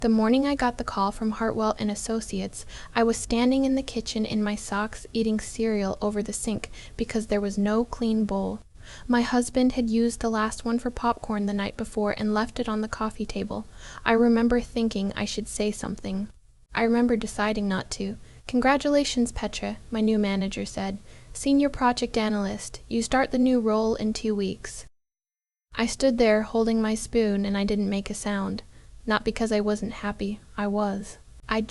The morning I got the call from Hartwell and Associates, I was standing in the kitchen in my socks eating cereal over the sink because there was no clean bowl. My husband had used the last one for popcorn the night before and left it on the coffee table. I remember thinking I should say something. I remember deciding not to. "Congratulations, Petra," my new manager said. "Senior project analyst. You start the new role in 2 weeks." I stood there holding my spoon and I didn't make a sound. Not because I wasn't happy. I was. I'd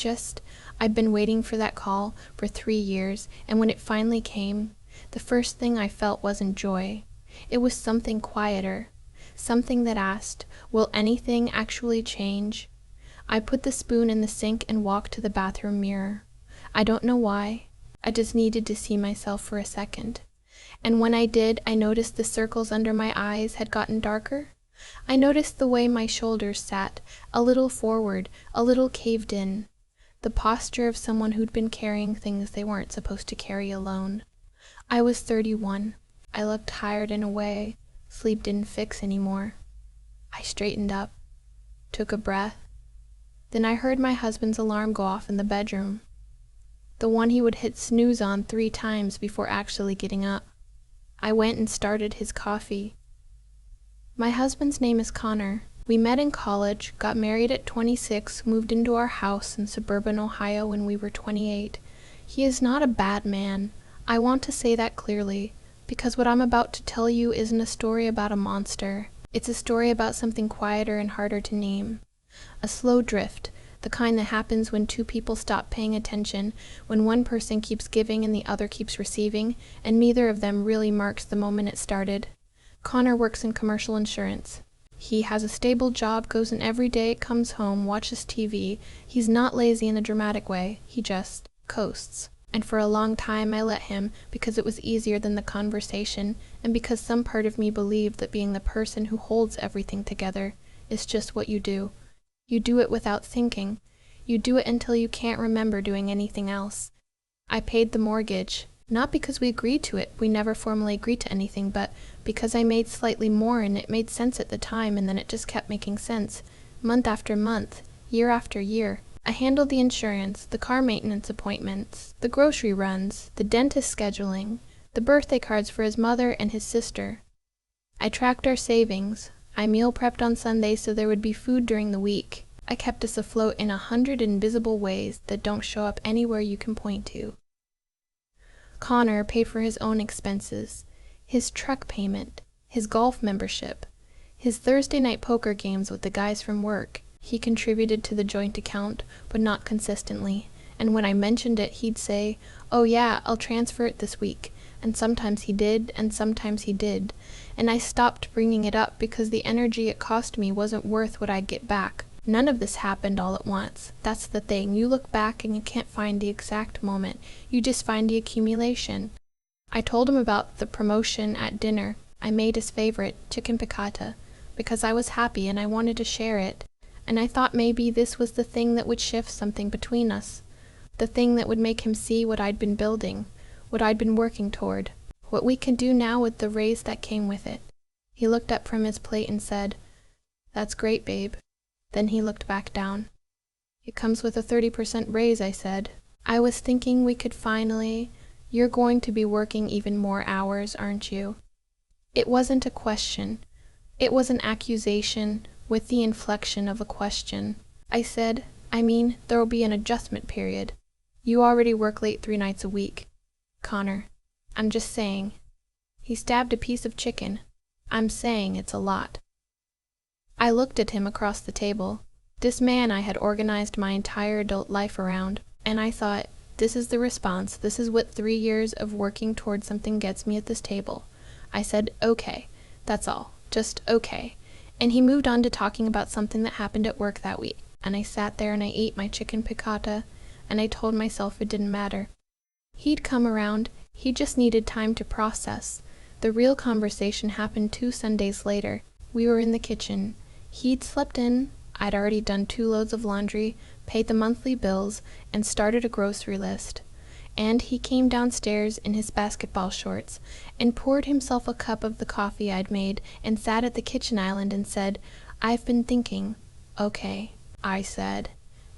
been waiting for that call for 3 years, and when it finally came, the first thing I felt wasn't joy. It was something quieter. Something that asked, will anything actually change? I put the spoon in the sink and walked to the bathroom mirror. I don't know why. I just needed to see myself for a second. And when I did, I noticed the circles under my eyes had gotten darker. I noticed the way my shoulders sat, a little forward, a little caved in. The posture of someone who'd been carrying things they weren't supposed to carry alone. I was 31. I looked tired in a way. Sleep didn't fix anymore. I straightened up, took a breath. Then I heard my husband's alarm go off in the bedroom. The one he would hit snooze on 3 times before actually getting up. I went and started his coffee. My husband's name is Connor. We met in college, got married at 26, moved into our house in suburban Ohio when we were 28. He is not a bad man. I want to say that clearly, because what I'm about to tell you isn't a story about a monster. It's a story about something quieter and harder to name. A slow drift, the kind that happens when 2 people stop paying attention, when one person keeps giving and the other keeps receiving, and neither of them really marks the moment it started. Connor works in commercial insurance. He has a stable job, goes in every day, comes home, watches TV. He's not lazy in a dramatic way. He just coasts. And for a long time I let him because it was easier than the conversation, and because some part of me believed that being the person who holds everything together is just what you do. You do it without thinking. You do it until you can't remember doing anything else. I paid the mortgage. Not because we agreed to it, we never formally agreed to anything, but because I made slightly more and it made sense at the time, and then it just kept making sense, month after month, year after year. I handled the insurance, the car maintenance appointments, the grocery runs, the dentist scheduling, the birthday cards for his mother and his sister. I tracked our savings. I meal prepped on Sundays so there would be food during the week. I kept us afloat in 100 invisible ways that don't show up anywhere you can point to. Connor paid for his own expenses, his truck payment, his golf membership, his Thursday night poker games with the guys from work. He contributed to the joint account, but not consistently, and when I mentioned it, he'd say, "Oh yeah, I'll transfer it this week," and sometimes he did, and sometimes he did, and I stopped bringing it up because the energy it cost me wasn't worth what I'd get back. None of this happened all at once. That's the thing. You look back and you can't find the exact moment. You just find the accumulation. I told him about the promotion at dinner. I made his favorite, chicken piccata, because I was happy and I wanted to share it. And I thought maybe this was the thing that would shift something between us. The thing that would make him see what I'd been building, what I'd been working toward, what we could do now with the raise that came with it. He looked up from his plate and said, "That's great, babe." Then he looked back down. "It comes with a 30% raise," I said. "I was thinking we could finally... You're going to be working even more hours, aren't you?" It wasn't a question. It was an accusation with the inflection of a question. I said, there'll be an adjustment period. You already work late 3 nights a week. Connor, I'm just saying. He stabbed a piece of chicken. I'm saying it's a lot. I looked at him across the table. This man I had organized my entire adult life around, and I thought, this is the response, this is what 3 years of working towards something gets me at this table. I said, okay, that's all, just okay. And he moved on to talking about something that happened at work that week, and I sat there and I ate my chicken piccata, and I told myself it didn't matter. He'd come around, he just needed time to process. The real conversation happened 2 Sundays later. We were in the kitchen. He'd slept in, I'd already done 2 loads of laundry, paid the monthly bills, and started a grocery list. And he came downstairs in his basketball shorts, and poured himself a cup of the coffee I'd made, and sat at the kitchen island and said, "I've been thinking." Okay. I said.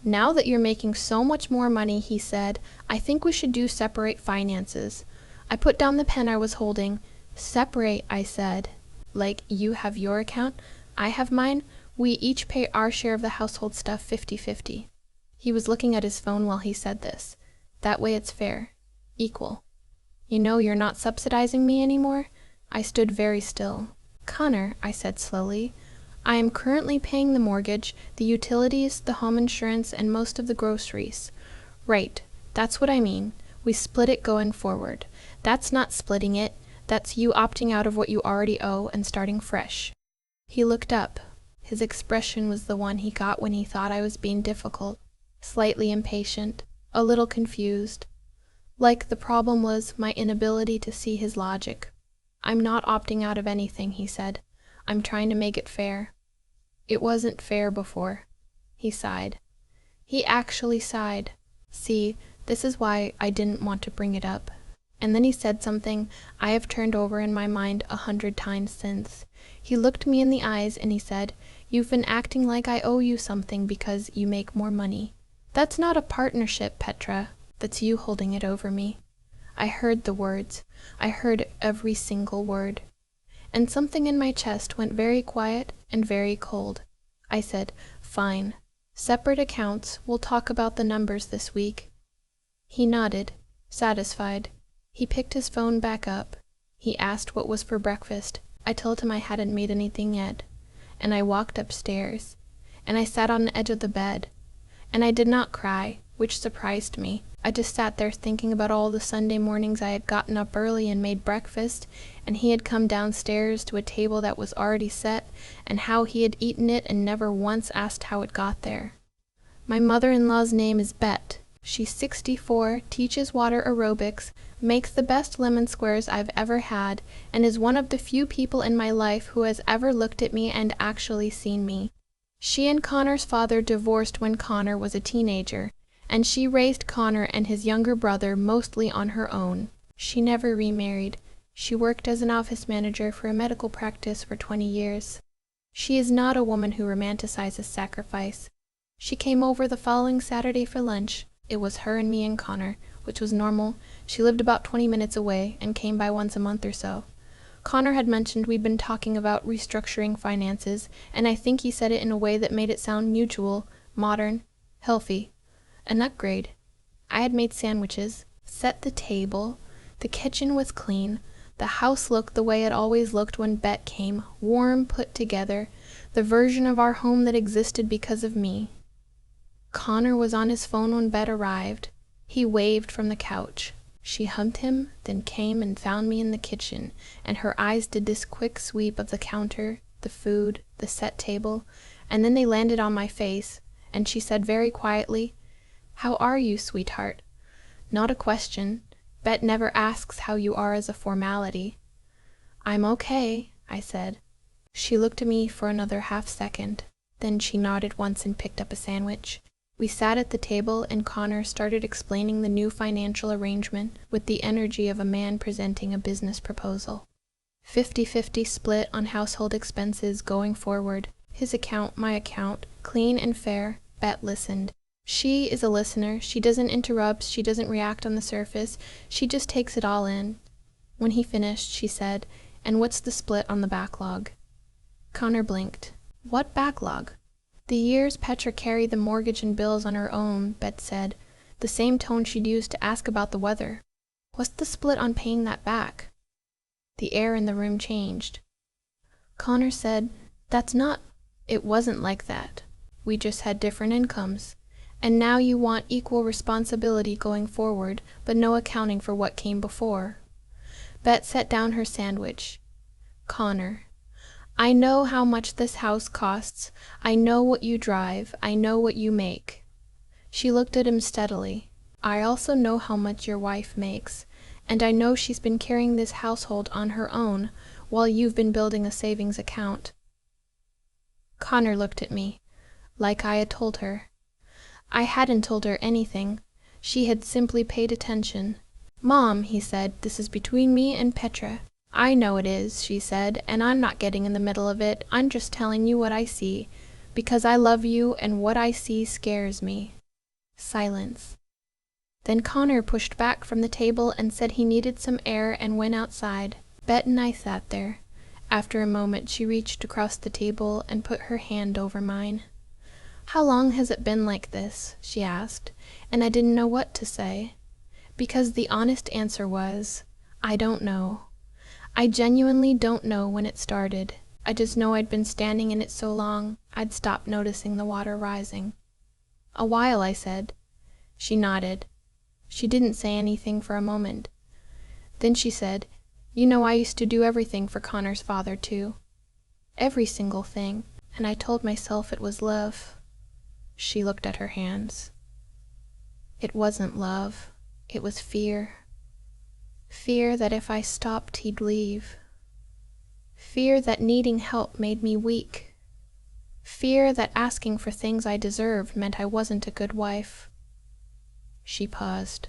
Now that you're making so much more money, he said, I think we should do separate finances. I put down the pen I was holding. Separate, I said. Like you have your account, I have mine. We each pay our share of the household stuff 50-50. He was looking at his phone while he said this. That way it's fair. Equal. You know you're not subsidizing me anymore? I stood very still. Connor, I said slowly, I am currently paying the mortgage, the utilities, the home insurance, and most of the groceries. Right, that's what I mean. We split it going forward. That's not splitting it. That's you opting out of what you already owe and starting fresh. He looked up. His expression was the one he got when he thought I was being difficult, slightly impatient, a little confused. Like the problem was my inability to see his logic. I'm not opting out of anything, he said. I'm trying to make it fair. It wasn't fair before. He sighed. He actually sighed. See, this is why I didn't want to bring it up. And then he said something I have turned over in my mind 100 times since. He looked me in the eyes and he said, You've been acting like I owe you something because you make more money. That's not a partnership, Petra. That's you holding it over me. I heard the words. I heard every single word. And something in my chest went very quiet and very cold. I said, Fine. Separate accounts. We'll talk about the numbers this week. He nodded, satisfied. He picked his phone back up. He asked what was for breakfast. I told him I hadn't made anything yet. And I walked upstairs. And I sat on the edge of the bed. And I did not cry, which surprised me. I just sat there thinking about all the Sunday mornings I had gotten up early and made breakfast, and he had come downstairs to a table that was already set, and how he had eaten it and never once asked how it got there. My mother-in-law's name is Bet. She's 64, teaches water aerobics, makes the best lemon squares I've ever had, and is one of the few people in my life who has ever looked at me and actually seen me. She and Connor's father divorced when Connor was a teenager, and she raised Connor and his younger brother mostly on her own. She never remarried. She worked as an office manager for a medical practice for 20 years. She is not a woman who romanticizes sacrifice. She came over the following Saturday for lunch. It was her and me and Connor, which was normal. She lived about 20 minutes away and came by once a month or so. Connor had mentioned we'd been talking about restructuring finances, and I think he said it in a way that made it sound mutual, modern, healthy. An upgrade. I had made sandwiches, set the table, the kitchen was clean, the house looked the way it always looked when Bet came, warm, put together, the version of our home that existed because of me. Connor was on his phone when Bet arrived. He waved from the couch. She hugged him, then came and found me in the kitchen, and her eyes did this quick sweep of the counter, the food, the set table, and then they landed on my face, and she said very quietly, How are you, sweetheart? Not a question. Bet never asks how you are as a formality. I'm okay, I said. She looked at me for another half-second. Then she nodded once and picked up a sandwich. We sat at the table and Connor started explaining the new financial arrangement with the energy of a man presenting a business proposal. 50-50 split on household expenses going forward. His account, my account, clean and fair. Bet listened. She is a listener. She doesn't interrupt. She doesn't react on the surface. She just takes it all in. When he finished, she said, And what's the split on the backlog? Connor blinked. What backlog? The years Petra carried the mortgage and bills on her own, Bet said, the same tone she'd used to ask about the weather. What's the split on paying that back? The air in the room changed. Connor said, It wasn't like that. We just had different incomes. And now you want equal responsibility going forward, but no accounting for what came before. Bet set down her sandwich. Connor, I know how much this house costs. I know what you drive. I know what you make. She looked at him steadily. I also know how much your wife makes, and I know she's been carrying this household on her own while you've been building a savings account. Connor looked at me, like I had told her. I hadn't told her anything. She had simply paid attention. Mom, he said, this is between me and Petra. I know it is, she said, and I'm not getting in the middle of it. I'm just telling you what I see. Because I love you and what I see scares me. Silence. Then Connor pushed back from the table and said he needed some air and went outside. Bet and I sat there. After a moment she reached across the table and put her hand over mine. "How long has it been like this?" she asked, and I didn't know what to say. Because the honest answer was, I don't know. I genuinely don't know when it started. I just know I'd been standing in it so long, I'd stopped noticing the water rising. "A while," I said. She nodded. She didn't say anything for a moment. Then she said, "You know I used to do everything for Connor's father, too. Every single thing, and I told myself it was love." She looked at her hands. "It wasn't love. It was fear. Fear that if I stopped, he'd leave. Fear that needing help made me weak. Fear that asking for things I deserved meant I wasn't a good wife." She paused.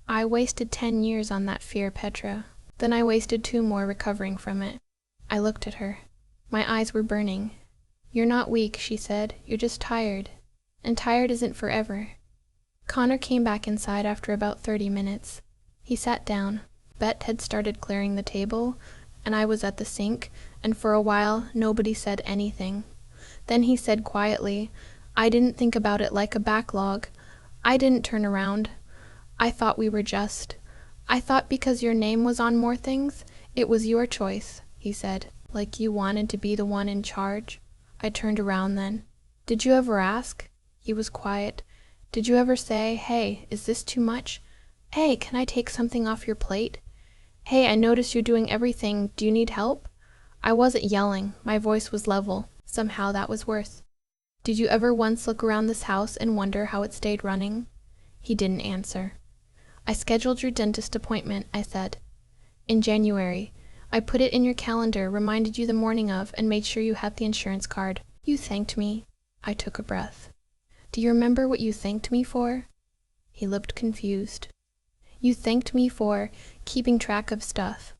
"I wasted 10 years on that fear, Petra. Then I wasted 2 more recovering from it." I looked at her. My eyes were burning. "You're not weak," she said. "You're just tired. And tired isn't forever." Connor came back inside after about 30 minutes. He sat down. Bet had started clearing the table, and I was at the sink, and for a while nobody said anything. Then he said quietly, "I didn't think about it like a backlog. I didn't turn around. I thought we were just. I thought because your name was on more things, it was your choice," he said, "like you wanted to be the one in charge." I turned around then. "Did you ever ask?" He was quiet. "Did you ever say, 'Hey, is this too much? Hey, can I take something off your plate? Hey, I notice you're doing everything. Do you need help?'" I wasn't yelling. My voice was level. Somehow that was worse. "Did you ever once look around this house and wonder how it stayed running?" He didn't answer. "I scheduled your dentist appointment," I said. "In January. I put it in your calendar, reminded you the morning of, and made sure you had the insurance card. You thanked me." I took a breath. "Do you remember what you thanked me for?" He looked confused. "You thanked me for keeping track of stuff,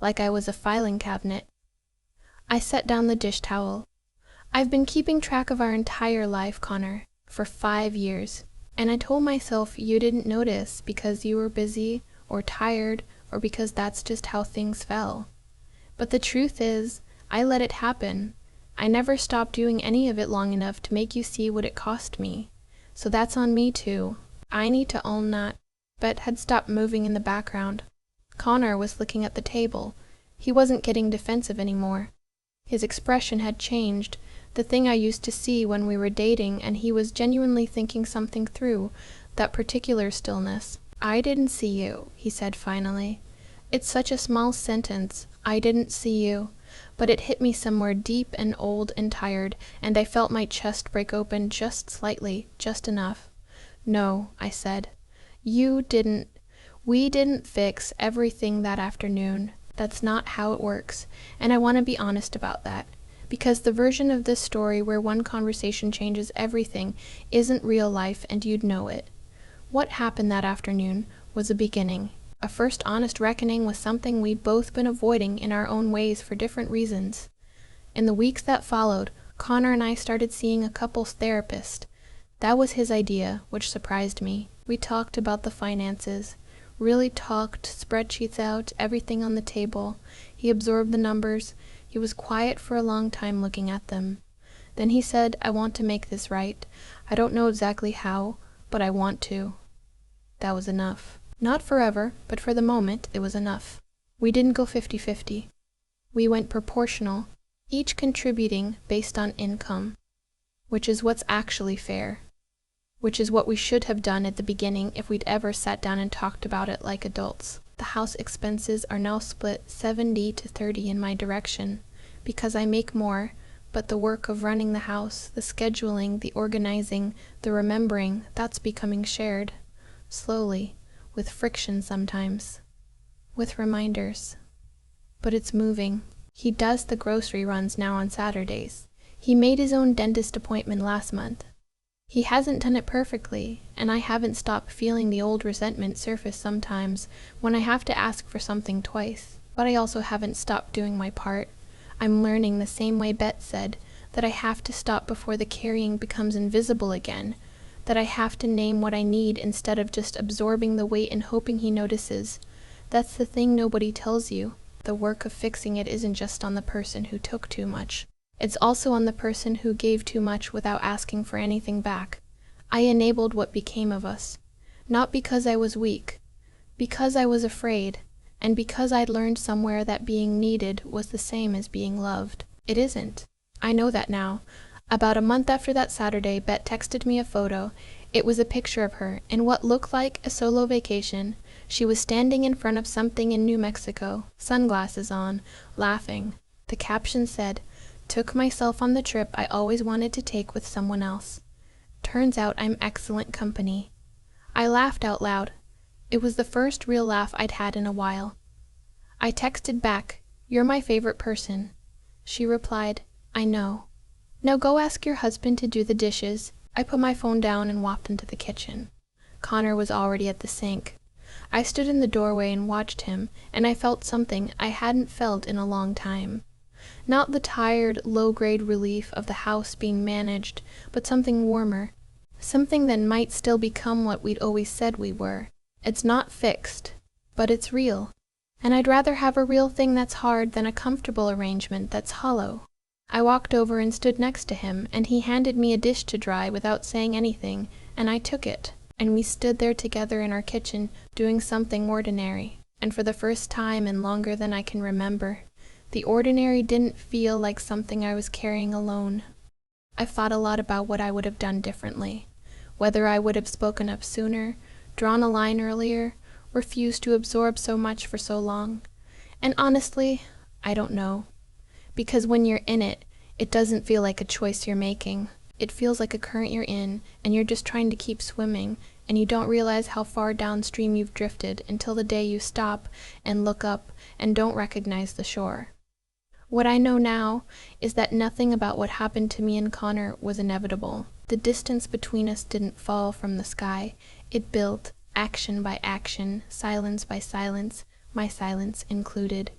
like I was a filing cabinet." I set down the dish towel. "I've been keeping track of our entire life, Connor, for 5 years. And I told myself you didn't notice because you were busy or tired or because that's just how things fell. But the truth is, I let it happen. I never stopped doing any of it long enough to make you see what it cost me. So that's on me too. I need to own that." Bet had stopped moving in the background. Connor was looking at the table. He wasn't getting defensive anymore. His expression had changed, the thing I used to see when we were dating, and he was genuinely thinking something through, that particular stillness. "I didn't see you," he said finally. "It's such a small sentence, 'I didn't see you,' but it hit me somewhere deep and old and tired, and I felt my chest break open just slightly, just enough." "No," I said. We didn't fix everything that afternoon. That's not how it works, and I want to be honest about that. Because the version of this story where one conversation changes everything isn't real life, and you'd know it. What happened that afternoon was a beginning, a first honest reckoning with something we'd both been avoiding in our own ways for different reasons. In the weeks that followed, Connor and I started seeing a couples therapist. That was his idea, which surprised me. We talked about the finances. Really talked, spreadsheets out, everything on the table. He absorbed the numbers. He was quiet for a long time looking at them. Then he said, "I want to make this right. I don't know exactly how, but I want to." That was enough. Not forever, but for the moment it was enough. We didn't go 50-50. We went proportional, each contributing based on income, which is what's actually fair, which is what we should have done at the beginning if we'd ever sat down and talked about it like adults. The house expenses are now split 70-30 in my direction, because I make more, but the work of running the house, the scheduling, the organizing, the remembering, that's becoming shared. Slowly, with friction sometimes, with reminders. But it's moving. He does the grocery runs now on Saturdays. He made his own dentist appointment last month. He hasn't done it perfectly, and I haven't stopped feeling the old resentment surface sometimes when I have to ask for something twice. But I also haven't stopped doing my part. I'm learning the same way Bet said, that I have to stop before the carrying becomes invisible again, that I have to name what I need instead of just absorbing the weight and hoping he notices. That's the thing nobody tells you. The work of fixing it isn't just on the person who took too much. It's also on the person who gave too much without asking for anything back. I enabled what became of us. Not because I was weak, because I was afraid, and because I'd learned somewhere that being needed was the same as being loved. It isn't. I know that now. About a month after that Saturday, Bet texted me a photo. It was a picture of her in what looked like a solo vacation. She was standing in front of something in New Mexico, sunglasses on, laughing. The caption said, "Took myself on the trip I always wanted to take with someone else. Turns out I'm excellent company." I laughed out loud. It was the first real laugh I'd had in a while. I texted back, "You're my favorite person." She replied, "I know. Now go ask your husband to do the dishes." I put my phone down and walked into the kitchen. Connor was already at the sink. I stood in the doorway and watched him, and I felt something I hadn't felt in a long time. Not the tired, low-grade relief of the house being managed, but something warmer. Something that might still become what we'd always said we were. It's not fixed, but it's real. And I'd rather have a real thing that's hard than a comfortable arrangement that's hollow. I walked over and stood next to him, and he handed me a dish to dry without saying anything, and I took it. And we stood there together in our kitchen, doing something ordinary. And for the first time in longer than I can remember, the ordinary didn't feel like something I was carrying alone. I've thought a lot about what I would have done differently. Whether I would have spoken up sooner, drawn a line earlier, refused to absorb so much for so long. And honestly, I don't know. Because when you're in it, it doesn't feel like a choice you're making. It feels like a current you're in, and you're just trying to keep swimming, and you don't realize how far downstream you've drifted until the day you stop and look up and don't recognize the shore. What I know now is that nothing about what happened to me and Connor was inevitable. The distance between us didn't fall from the sky. It built, action by action, silence by silence, my silence included.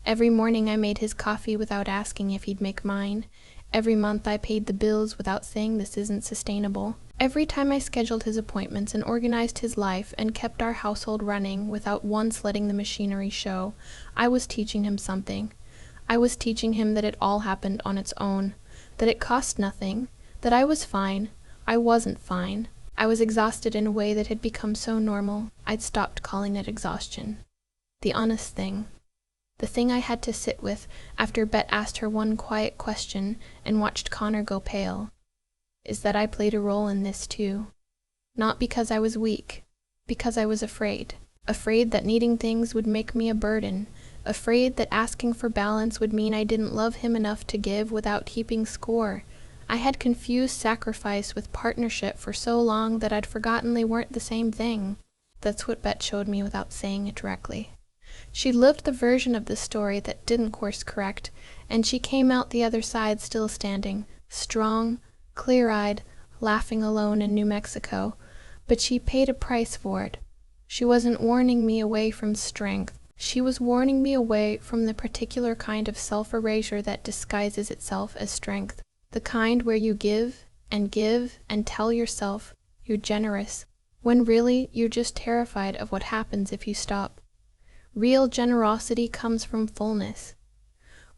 Every morning I made his coffee without asking if he'd make mine. Every month I paid the bills without saying this isn't sustainable. Every time I scheduled his appointments and organized his life and kept our household running without once letting the machinery show, I was teaching him something. I was teaching him that it all happened on its own, that it cost nothing, that I was fine. I wasn't fine. I was exhausted in a way that had become so normal, I'd stopped calling it exhaustion. The honest thing. The thing I had to sit with after Bet asked her one quiet question and watched Connor go pale, is that I played a role in this too. Not because I was weak, because I was afraid. Afraid that needing things would make me a burden. Afraid that asking for balance would mean I didn't love him enough to give without keeping score. I had confused sacrifice with partnership for so long that I'd forgotten they weren't the same thing. That's what Bet showed me without saying it directly. She lived the version of the story that didn't course correct, and she came out the other side still standing, strong, clear-eyed, laughing alone in New Mexico. But she paid a price for it. She wasn't warning me away from strength. She was warning me away from the particular kind of self-erasure that disguises itself as strength. The kind where you give and tell yourself you're generous, when really you're just terrified of what happens if you stop. Real generosity comes from fullness.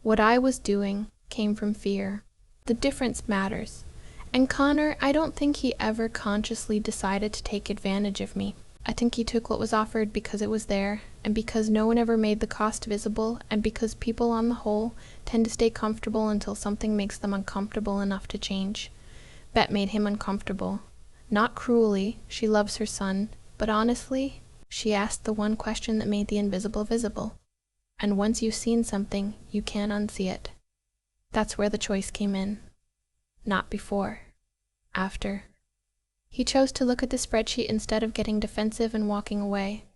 What I was doing came from fear. The difference matters. And Connor, I don't think he ever consciously decided to take advantage of me. I think he took what was offered because it was there, and because no one ever made the cost visible, and because people on the whole tend to stay comfortable until something makes them uncomfortable enough to change. Bet made him uncomfortable. Not cruelly, she loves her son, but honestly, she asked the one question that made the invisible visible. And once you've seen something, you can't unsee it. That's where the choice came in. Not before. After. He chose to look at the spreadsheet instead of getting defensive and walking away.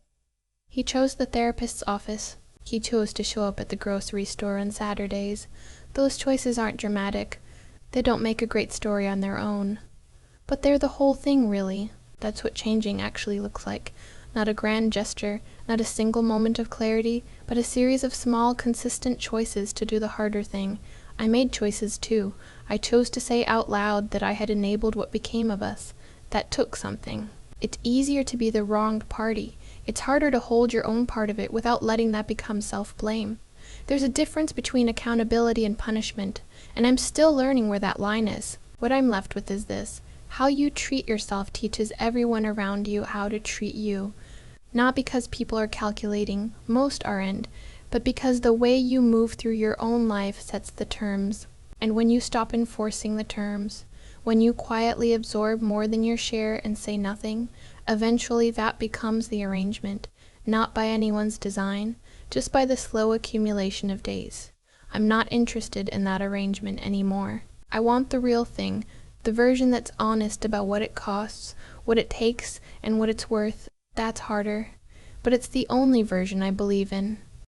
He chose the therapist's office. He chose to show up at the grocery store on Saturdays. Those choices aren't dramatic. They don't make a great story on their own. But they're the whole thing, really. That's what changing actually looks like. Not a grand gesture, not a single moment of clarity, but a series of small, consistent choices to do the harder thing. I made choices too. I chose to say out loud that I had enabled what became of us. That took something. It's easier to be the wronged party. It's harder to hold your own part of it without letting that become self-blame. There's a difference between accountability and punishment, and I'm still learning where that line is. What I'm left with is this: how you treat yourself teaches everyone around you how to treat you. Not because people are calculating, most aren't, but because the way you move through your own life sets the terms. And when you stop enforcing the terms, when you quietly absorb more than your share and say nothing, eventually that becomes the arrangement, not by anyone's design, just by the slow accumulation of days. I'm not interested in that arrangement anymore. I want the real thing, the version that's honest about what it costs, what it takes, and what it's worth. That's harder, but it's the only version I believe in.